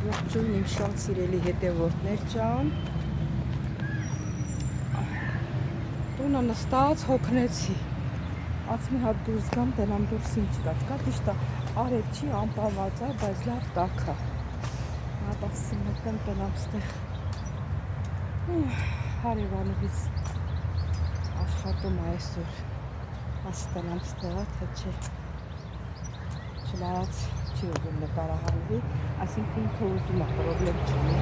Ողջույն իմ շատ սիրելի հետևորդներ ջան։ Տունը նստած հոգնեցի։ Ասում հատ դուրս գամ, տենամ դուրս ինչ կա։ Ճիշտ է, արև չի անպամած է, բայց լավ տաք է։ Հատ ասում եմ տենամ ստեղ։ Հարևանուհիս աշխատում է այսօր։ Ասի տենամ ստեղ, թե չէ։ Չլարած չի ուզում նկարահանվի, այսինքն ինքը ուզում է, պրոբլեմ չունի։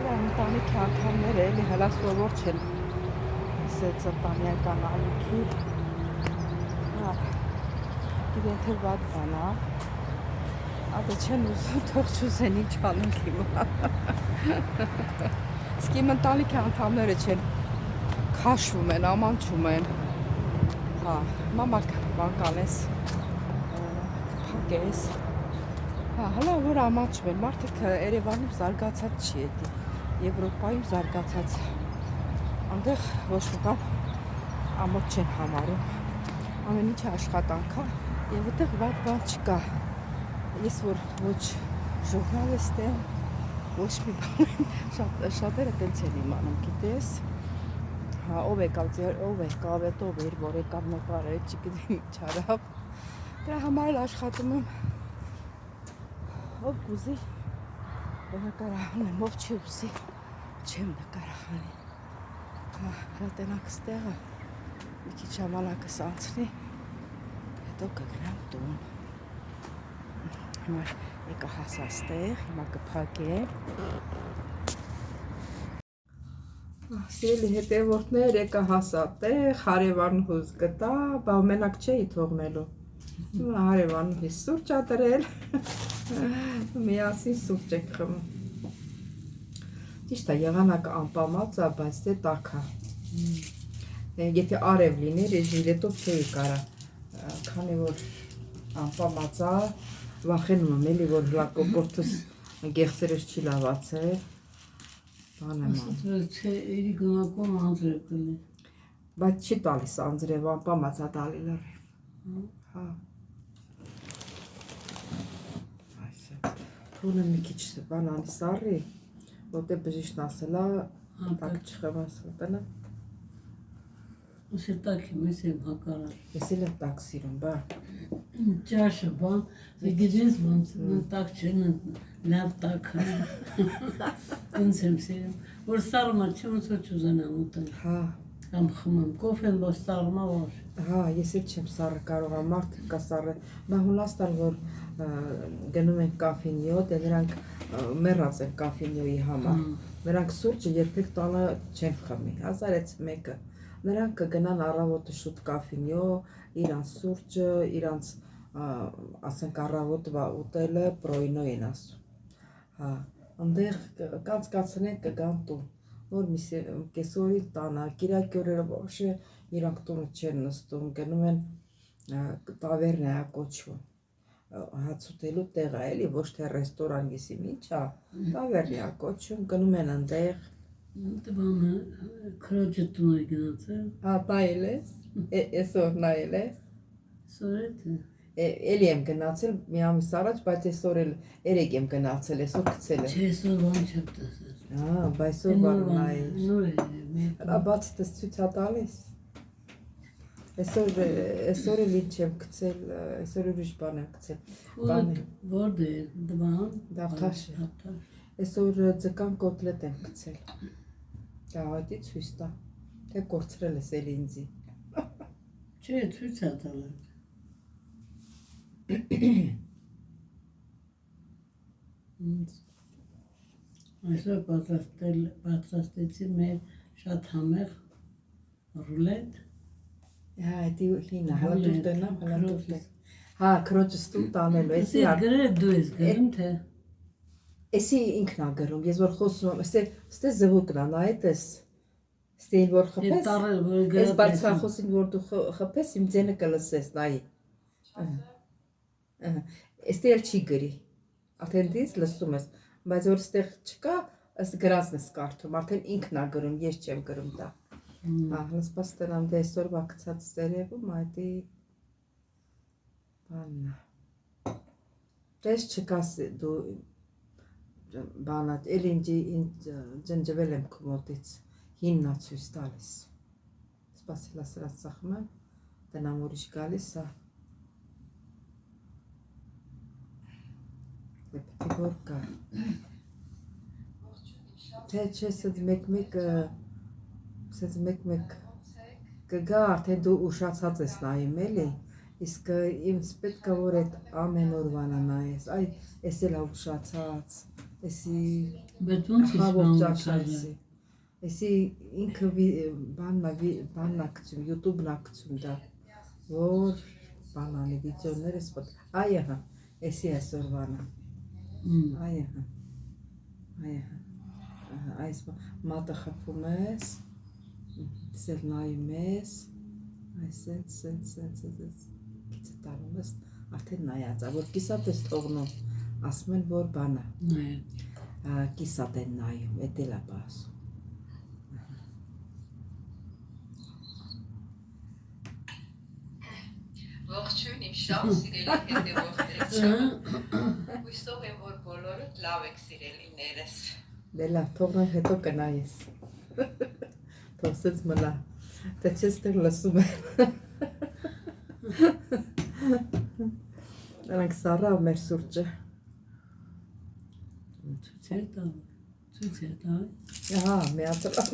Իրա ընտանիքի անդամները էլի հլա սովոր չեն ծրտանյական ալիքի։ Իրեն թե վատ բան է, ադե չեն ուզում, թող չուզեն ինչ անենք հիմա։ Իսկ իմ ընտանիքի անդամները չեն քաշվում են, ամանչում են։ Մամակ բան կանես, փակես։ Հլա որ ամանչում են, մարդիկ Երևանում զարգացած չի էդի, Եվրոպայում զարգացած, այնտեղ ոչ մի բան ամոթ չեն համարում, ամեն ինչը աշխատանք է եւ այդտեղ վատ բան չկա։ Ես որ ոչ ժուրնալիստ եմ, ոչ մի բան, շատերը տենց են իմանում, գիտես, ով եկավ, որ եկավ նկարել, չգիտեմ ինչ արավ, դրա համար էլ աշխատում եմ, ով կուզի նկարահանեմ, ով չի ուզի, չեմ նկարահանի։ Հա տենակ ստեղը, մի քիչ ժամանակս անցնի, հետո կգնամ տուն։ Հիմա եկա հասա ստեղ, հիմա կփակեմ։ Սիրելի հետևորդներ, եկա հասա տեղ, հարևանուհուս գտա, բա մենակ չէի թողնելու։ Հարևանուհիս սուրճ ա դրել, միասին սուրճ եք խմում։ Ճիշտ է, եղանակը անպամած է, բայց դե տաք է։ Եթե արև լիներ, ես ժիլետով չէի կարա, քանի որ անպամած է, վախենում եմ էլի, որ լակոպորտս գեղցերս չի լավացել։ Բան եմ անում։ Չէ, էրի գնակում անձրև կլի։ Բայց չի տալիս անձրև, անպամած է տալի լրիվ։ Հա։ Թունը մի քիչ բանան սարի, որտե բժիշկն ասել է, տակ չխմես ուտենը։ Ուսի տակի մեզ եմ հակարան։ Ես էլ եմ տակ սիրում, բա։ Ճաշը բան, գիտես ոնց տակ չեն, լավ տակ է։ Ոնց եմ սիրում, որ սարմա չի ոնց որ չուզենամ ուտել։ Հա։ Կամ խմեմ, կոֆեն որ սարմա որ։ Հա, ես էլ չեմ սարը կարող, մարդը կա սարը։ Նա հունաստան, որ գնում են կաֆինյո, դե նրանք մեռած են կաֆինյոյի համար։ Նրանք սուրճը երբեք տանը չեն խմի, հազարից մեկը։ Նրանք կգնան առավոտը շուտ կաֆինյո, իրանց սուրճը, իրանց ասենք առավոտը ուտելը պրոյնո են ասում։ Հա, այնտեղ կանցկացնեն կգան տուն։ Նոր մի կեսօրի տանը, կիրակի օրերը ոобще իրանք տունը չեն նստում, գնում են տավերնա կոչվում։ Հաց ուտելու տեղ է, էլի ոչ թե ռեստորան, գիսիմ ինչ է, տավերնա կոչվում, գնում են այնտեղ։ Դե բանը քրոջը տուն է գնացել։ Հա, նայել ես, այսօր նայել ես։ Սորեթը։ Էլի եմ գնացել մի ամիս առաջ, բայց այսօր էլ երեկ եմ գնացել, այսօր գցել եմ։ Չէ, այսօր բան չեմ տեսել։ Հա, բայց այսօր բան նայել։ Նոր է։ Բաց դες ցույց ա տալիս։ Այսօր էլ ինչ եմ գցել, այսօր ուրիշ բան եմ գցել։ Բան է։ Որտե՞ղ դվան։ Դավթաշը։ Այսօր ձկան կոտլետ եմ գցել։ Դա այդի ցույց տա։ Թե կորցրել ես էլ ինձի։ Չէ, ցույց ա տալը։ Այսօր պատրաստեցի մեր շատ համեղ ռուլետ։ Հա, դի լինա, հա դու տնամ, հա դու տեն։ Հա, քրոջս տուն տանելու, էսի գրել դու ես գրում թե։ Էսի ինքն ա գրում, ես որ խոսում եմ, ստե զվուկն ա, նայես։ Ստե որ խփես։ Ես բարձրախոսին որ դու խփես, իմ ձենը կլսես, նայի։ Ստե էլ չի գրի։ Աթենտից լսում ես, բայց որ ստեղ չկա, ըստ գրածն ես կարդում, արդեն ինքն ա գրում, ես չեմ գրում դա։ Հա, հսպաս տնամ դե այսօրվա գցած ծերևում, այդի բանն է։ Տես չկաս դու բանա էլ ինձ ջնջվել եմ քո մոտից հիմնա ցույց տալիս սպասելա սրած ծախում եմ տնամ ուրիշ գալիս է պետք է որ կա թե չես մեկ կգա արդեն դու ուշացած ես նայում էլի իսկ ինձ պետք է որ այդ ամեն օրվանա նայես այ էս էլ է ուշացած էսի Բայց ոնց ճաշացի էսի ինքը բաննա գցում YouTube-ն գցում դա որ բանանի վիդեոներ էս այ հա էսի այսօրվանա այ այս մատը խփում ես Սել նայում ես, այս գիծը տանում ես, արդեն նայած, որ կիսատ ես թողնում, ասում են, որ բանա, կիսատ են նայում, էդ էլ է ասում։ Ողջույն իմ շատ սիրելի հետևորդներ, հույսով եմ, որ բոլորդ լավ եք սիրելիներս։ Դե լավ, թողնեմ հետո կնայես։ Թողսեց մնա, թե չես տեղ լսում են։ Նրանք սառավ մեր սուրճը։ Ցույց է տա։ Ահա, միացրավ։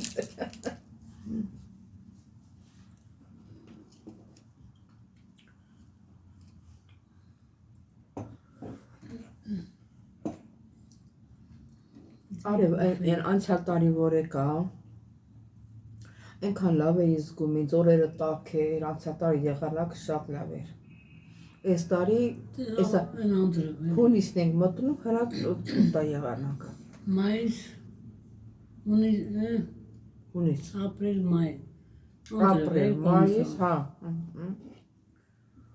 Արև, անցյալ տարի որ եկա, Այնքան լավ էի զգում, ինձ օրերը տաք էր, անցյալ տարի եղանակը շատ լավ էր։ Այս տարի հունիսն ենք մտնում, հրած ուտա եղանակը։ Մայիս, հունիս, ապրիլ, մայ։ ապրիլ, մայիս, հա։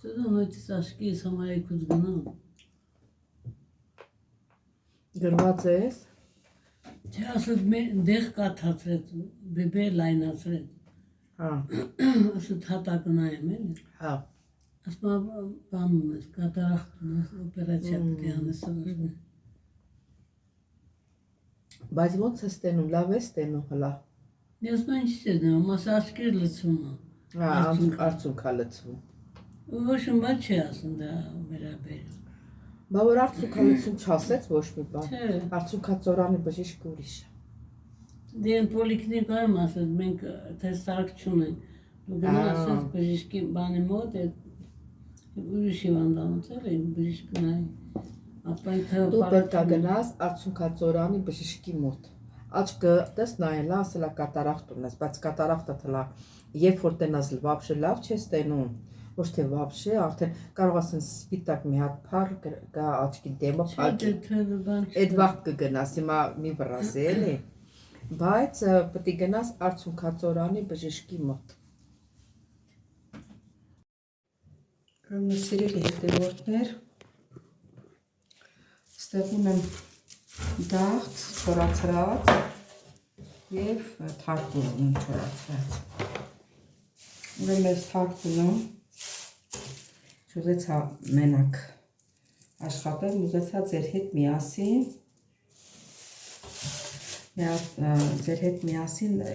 Тогда նույնիսկ աշկի ես համայնքուց գնամ։ Գրված ես։ Չէ, ասած դեղ կաթացրեց, բեբե լայնացրեց։ Հա։ Ասած հատակը նայեմ էլի։ Հա։ Ասում բանում ես, կատարախտ ունես, օպերացիա պետք է անես սովորում։ Բայց ոնց ես տենում, լավ ես տենում հլա։ Ես մեն չի տենում, ասա աշկեր լցում է։ Հա, արցունք է լցվում։ Ոչ մի բան չի ասում դա վերաբերում։ Բա որ արցունքալություն չասեց ոչ մի բան։ Չէ։ Արցունքածորանի բժիշկ ուրիշ է։ Դե պոլիկլինիկայում ասած մենք տեսարկ չունենք։ Դու գնա ասած բժիշկի բանի մոտ է ուրիշ հիվանդանոց էլի բժիշկ նայ։ Ապա ինքը Դու պետք է գնաս արցունքածորանի բժիշկի մոտ։ Աչքը տես նայելա, ասելա կատարախտ ունես, բայց կատարախտը թլա երբ որ տենաս վաբշե լավ չես տենում։ Ոչ թե վաբշե, արդեն կարող ասեն սպիտակ մի հատ փառ գա աչքի դեմը փակի։ Այդ վաղ կգնաս, հիմա մի վրասի էլի։ Բայց պետք է գնաս արցունքածորանի բժշկի մոտ։ Սիրելի հետևորդներ, ստեղ ունեմ դաղց, չորացրած և թարքուր ունեմ չորացրած։ Ուրեմն ես թարքուրում ուզեցա մենակ աշխատել, ուզեցա ձեր հետ միասին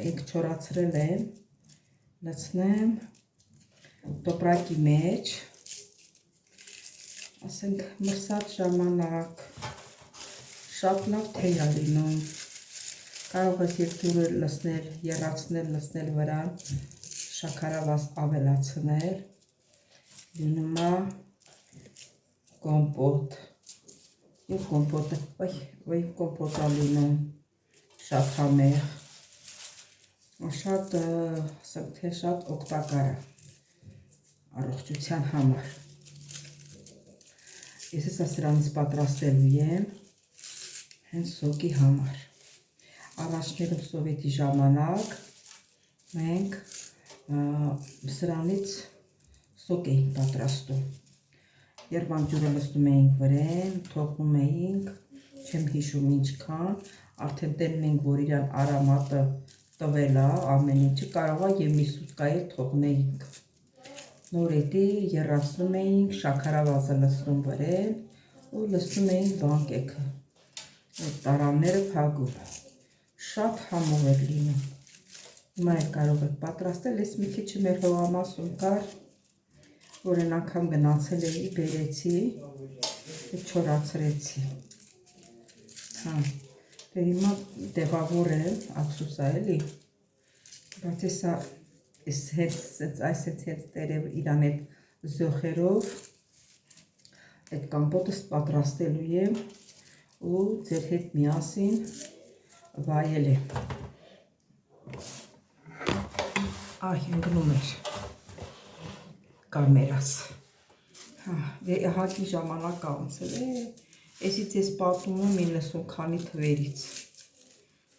ինք չորացրել եմ, լցնեմ տոպրակի մեջ, ասենք մրսած ժամանակ, շատ լավ թեյ է լինում, կարող ես երկդուրը լցնել, եռացնել, լցնել վրան, շաքարավազ ավելացնել, լինում է կոմպոտ, և կոմպոտը, կոմպոտ է լինում, շատ համեղ, շատ, ասենք թե շատ օգտակար է առողջության համար։ Ես հեսա սրանից պատրաստելու եմ հենց սոկի համար։ Առաջներում սովետի ժամանակ մենք սրանից սոկ էինք պատրաստում։ Երբան ջուրը լցնում էինք վրեն, թողնում էինք, չեմ հիշում ինչքան, արդեն տենում էինք, որ իրան արամատը տվել է, ամեն ինչը կարող է և մի սուտկա էլ թողնեինք։ Նոր էդի եռացնում էինք, շաքարավազը լցնում վրեն ու լցնում էինք բանկեքը։ այդ տարանները փակում։ Շատ համով էր լինում։ Հիմա էլ կարող եք պատրաստել, ես մի քիչ մեր հողամասում կար, որ այն անգամ գնացել էի, բերեցի, չորացրեցի։ Հա, դե հիմա դեղավոր եմ, ափսոսա էլի, բայց հեսա այս հետ տերև իրան հետ զոխերով այդ կամպոտը պատրաստելու եմ ու ձեր հետ միասին վայել եմ։ Այ ընկնում էր կամերաս։ Հատի ժամանակ անցել է, էսից ես պատում եմ 90 քանի թվերից։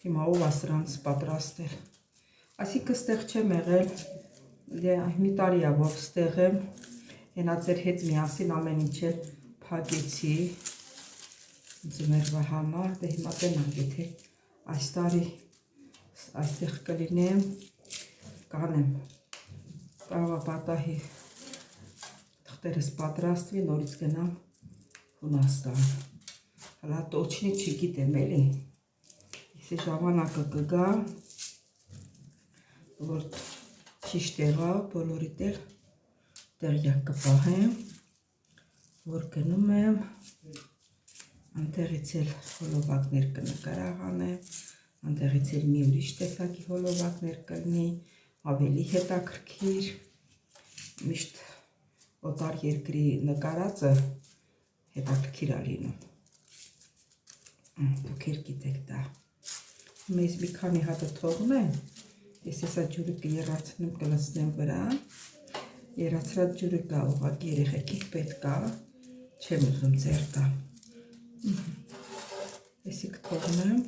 Հիմա ով է սրանց պատրաստել։ Այսինքն ստեղ չեմ եղել, մի տարի է որ ստեղ եմ, հենա ձեր հետ միասին ամեն ինչ էլ փակեցի ձմեռվա համար, դե հիմա տենանք, եթե այս տարի այստեղ կլինեմ, կանեմ, կարող է պատահի թղթերս պատրաստվի, նորից գնամ Հունաստան, հլա տոչնի չգիտեմ էլի, ես ժամանակը կգա, որ ճիշտ եղա, բոլորիդ էլ տեղյակ կպահեմ, որ գնում եմ, անտեղից էլ հոլովակներ կնկարահանեմ, անտեղից էլ մի ուրիշ տեսակի հոլովակներ կլինի, ավելի հետաքրքիր, միշտ օտար երկրի նկարածը հետաքրքիր է լինում, դուք էլ գիտեք դա, մեզ մի քանի հատը թողնեմ, ես հեսա ջուրը կերացնեմ կլսնեմ վրա, երացրած ջուրը կա ուղղակի երեխեքից պետք է, չեմ ուզում ձեր տամ, եսի կթողնեմ,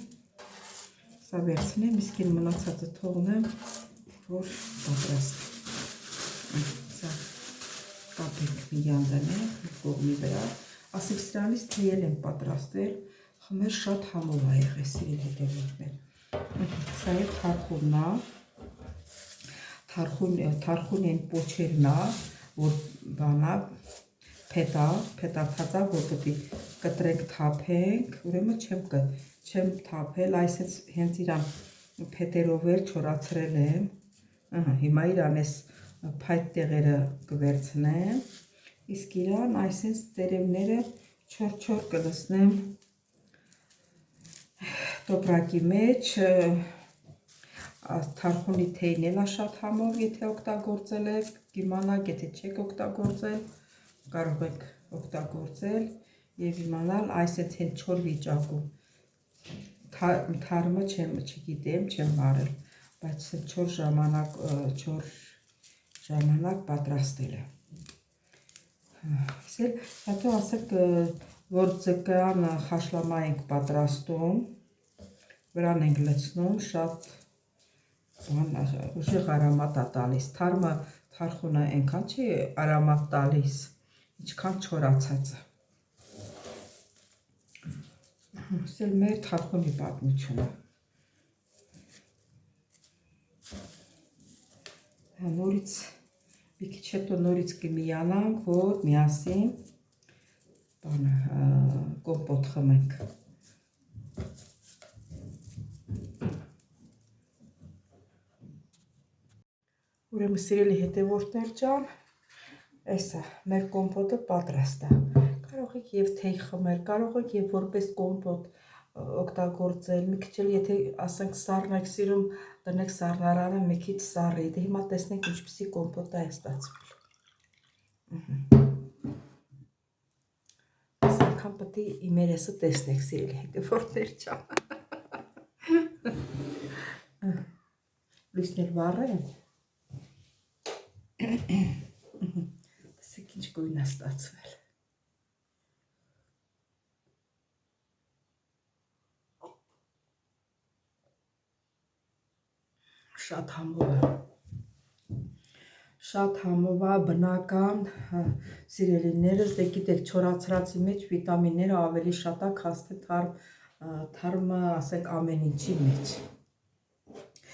սա վերցնեմ, իսկ են մնացածը թողնեմ, որ պատրաստ, սա կապենք մի յանդանեղ, մի կողմի վրա, ասիք սրանից թեյել եմ պատրաստել, խմեր շատ համով է եղել սիրել հետևորդներ, սա է թարխունն է, թարխուն են պոչերն է, որ բանա, փետացածա, որ պտի կտրենք թափենք, ուրեմն չեմ թափել, այս հենց իրան փետերով էլ չորացրել եմ, հիմա իրան ես փայտ տեղերը կվերցնեմ, իսկ իրան այսենց տերևները չոր կլսնեմ տոպրակի մեջ, թարխունի թեյն էլ է շատ համով, եթե օգտագործել եք, կիմանաք, եթե չեք օգտագործել, կարող եք օգտագործել և իմանալ այսենց հենց չոր վիճակում, թարմը չգիտեմ, չեմ վարել, բայց չոր ժամանակ պատրաստել է։ Հետո ասեք, որ ձկան խաշլամա ենք պատրաստում, վրան ենք լցնում, շատ ուժեղ արամատ է տալիս, թարխունը ենքան չի արամատ տալիս, ինչքան չորացածը։ Սել մեր թարխունի պատմությունը։ Նորից, մի քիչ հետո նորից կմիանանք, որ միասին կոմպոտ խմենք։ Ուրեմն սիրելի հետևորդներ ջան, էսա մեր կոմպոտը պատրաստ է։ Կարող եք և թեյ խմել, կարող եք և որպես կոմպոտ օգտագործել, մի քիչ էլ եթե ասենք սառն եք սիրում, տնեք սառնարանը մի քիչ սառի, դե հիմա տեսնենք ինչպիսի կոմպոտ է ստացվել։ Այս անգամ պետք է իմերեսը տեսնեք, սիրելի հետևորդներ ջան։ Լույսներ վառել։ Տեսեք ինչ գույն է ստացվել։ Շատ համով է։ Շատ համով է, բնական, սիրելիներս, դե գիտեք, չորացրածի մեջ վիտամինները ավելի շատ է, քան թե թարմը, ասենք, ամեն ինչի մեջ։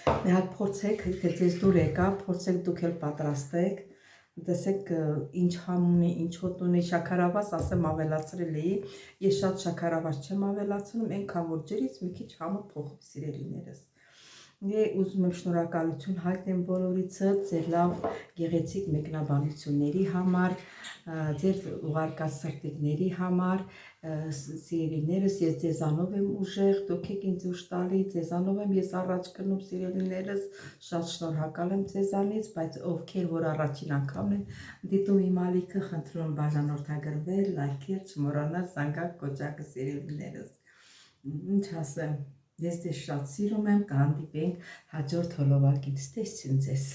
Մի հատ փորձեք, եթե ձեզ դուր եկա, փորձեք դուք էլ պատրաստեք, Տեսեք ինչ համ ունի, ինչ հոտ ունի, շաքարավազ ասեմ ավելացրել էի, ես շատ շաքարավազ չեմ ավելացնում, այնքան որ ջրից մի քիչ համը փոխվի սիրելիներս։ Ուզում եմ շնորհակալություն հայտնեմ բոլորիցը ձեր լավ գեղեցիկ մեկնաբանությունների համար, ձեր ուղարկած սրտիկների համար, սիրելիներս, ես ձեզանով եմ ուժեղ, դուք եք ինձ ուժ տալի, ձեզանով եմ ես առաջ գնում սիրելիներս, շատ շնորհակալ եմ ձեզանից, բայց ովքեր որ առաջին անգամն են դիտում իմ ալիքը, խնդրում եմ բաժանորդագրվել, լայքել, չմոռանալ զանգակ կոճակը սիրելիներս։ Ինչ ասեմ, ես ձեզ շատ սիրում եմ, կհանդիպենք հաջորդ հոլովակից, տեսություն ձեզ։